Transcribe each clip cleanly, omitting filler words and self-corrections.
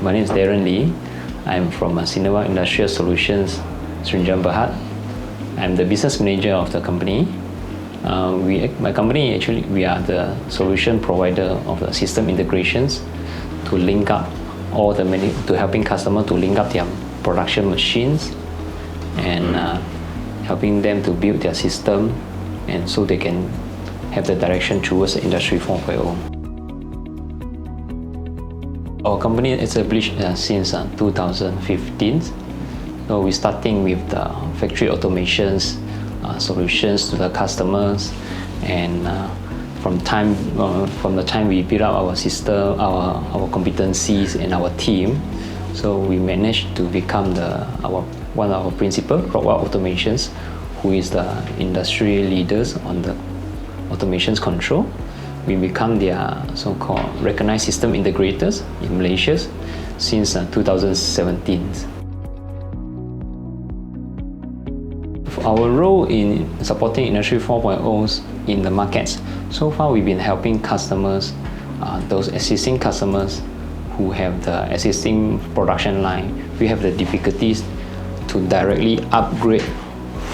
My name is Darren Lee. I'm from Synerwell Industrial Solutions, Srinjan Berhad. I'm the business manager of the company. My company, actually, we are the solution provider of the system integrations to link up to helping customers to link up their production machines and helping them to build their system, and so they can have the direction towards the Industry 4.0. Our company is established since 2015. So we're starting with the factory automations solutions to the customers, and from the time we build up our system, our competencies and our team, so we managed to become one of our principal robot automations, who is the industry leaders on the automations control. We become their so-called recognized system integrators in Malaysia since 2017. Our role in supporting Industry 4.0 in the markets, so far we've been helping customers, those existing customers who have the existing production line. We have the difficulties to directly upgrade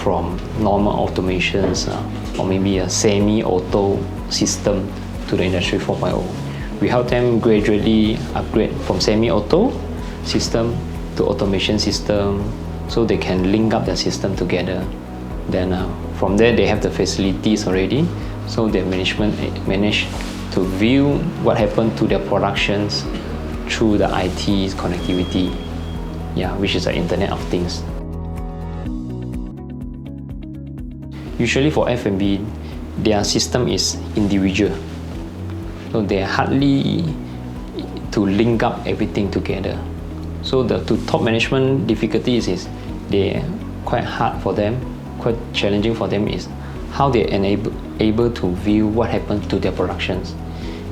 from normal automations or maybe a semi-auto system to the Industry 4.0. We help them gradually upgrade from semi-auto system to automation system, so they can link up their system together. Then from there they have the facilities already, so their management manage to view what happened to their productions through the IT connectivity, which is the Internet of Things. Usually for F&B, their system is individual, so they are hardly to link up everything together. So the top management difficulties is they quite hard for them, quite challenging for them, is how they able to view what happened to their productions.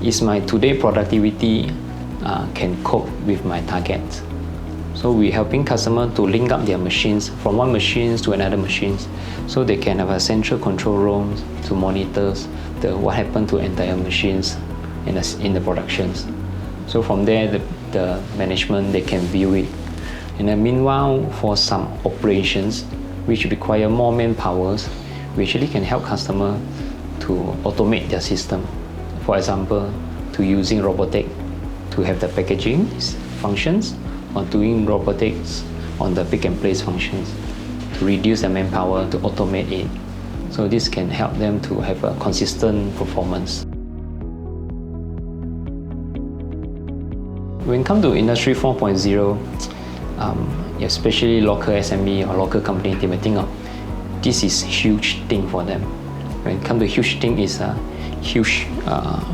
Is my today productivity can cope with my targets? So we're helping customers to link up their machines from one machine to another machines, so they can have a central control room to monitor what happened to entire machines in the productions. So from there, the management, they can view it. And then meanwhile, for some operations which require more manpower, we actually can help customer to automate their system. For example, to using robotic to have the packaging functions, or doing robotics on the pick and place functions to reduce the manpower, to automate it. So this can help them to have a consistent performance. When it comes to Industry 4.0, especially local SME or local company, they may think of this is huge thing for them. When it comes to huge thing, is a huge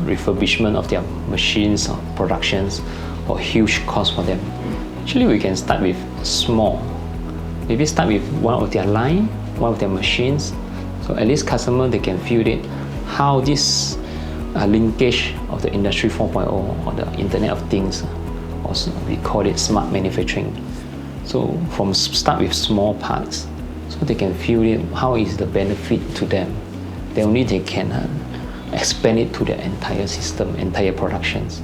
refurbishment of their machines or productions, or huge cost for them. Actually, we can start with small. Maybe start with one of their line, one of their machines. So at least customer, they can feel it, how this linkage of the Industry 4.0 or the Internet of Things, also we call it smart manufacturing. So start with small parts, so they can feel it, how is the benefit to them. Then only they can expand it to their entire system, entire productions.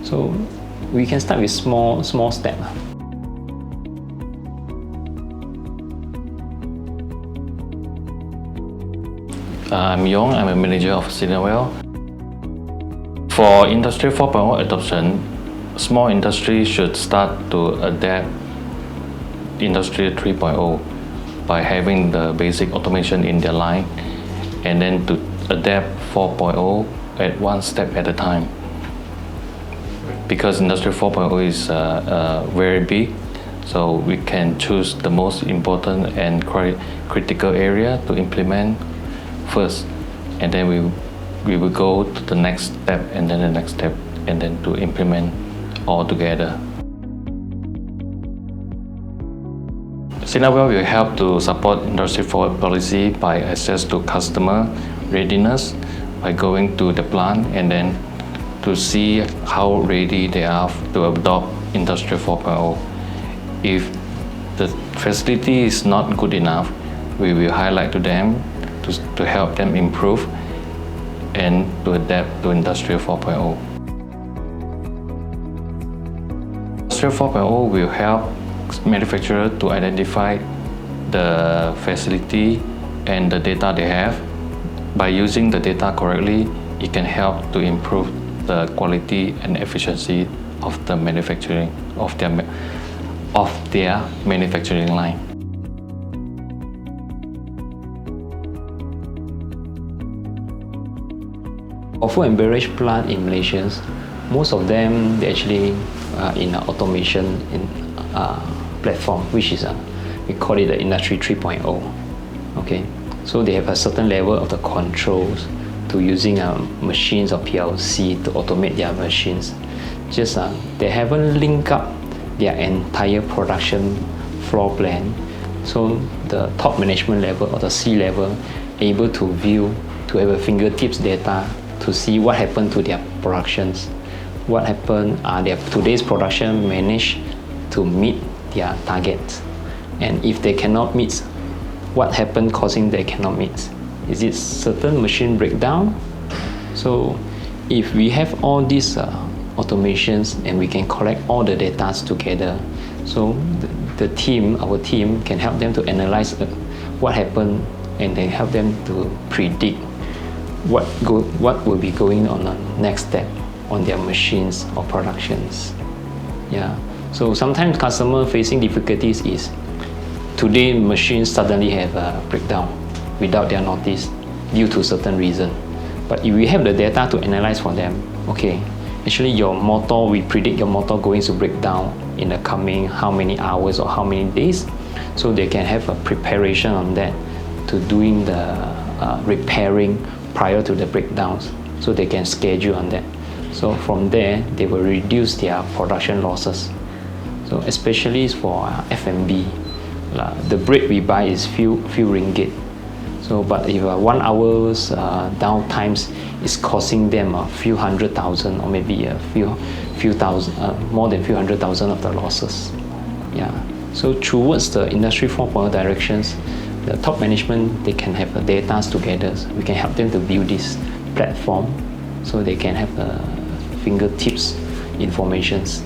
So we can start with small step. I'm Yong, I'm a manager of Synerwell. For Industry 4.0 adoption, small industry should start to adapt Industry 3.0 by having the basic automation in their line, and then to adapt 4.0 at one step at a time. Because Industry 4.0 is very big, so we can choose the most important and critical area to implement first, and then we will go to the next step, and then the next step, and then to implement all together. Synerwell will help to support Industry 4 policy by access to customer readiness, by going to the plant and then to see how ready they are to adopt Industry 4.0. If the facility is not good enough, we will highlight to them to help them improve and to adapt to Industry 4.0. Industry 4.0 will help manufacturer to identify the facility and the data they have. By using the data correctly, it can help to improve the quality and efficiency of the manufacturing of their manufacturing line. For food and beverage plant in Malaysia, most of them they actually in an automation platform, which is we call it the Industry 3.0. Okay, so they have a certain level of the controls to using machines or PLC to automate their machines. Just they haven't linked up their entire production floor plan, so the top management level or the C level able to view, to have a fingertips data to see what happened to their productions, what happened, their today's production managed to meet their targets, and if they cannot meet, what happened causing they cannot meet? Is it certain machine breakdown? So if we have all these automations and we can collect all the data together, so our team can help them to analyze what happened, and then help them to predict what will be going on the next step on their machines or productions. Yeah. So sometimes customer facing difficulties is today machines suddenly have a breakdown without their notice due to certain reason. But if we have the data to analyze for them, okay, actually your motor, we predict your motor going to break down in the coming how many hours or how many days, so they can have a preparation on that to doing the repairing prior to the breakdowns, so they can schedule on that. So from there, they will reduce their production losses. So especially for F&B, the break we buy is few ringgit. So but if 1 hour's downtimes is costing them a few 100,000 or maybe a few thousand, more than few 100,000 of the losses. Yeah. So towards the Industry 4.0 directions, the top management, they can have the data together. We can help them to build this platform so they can have fingertips informations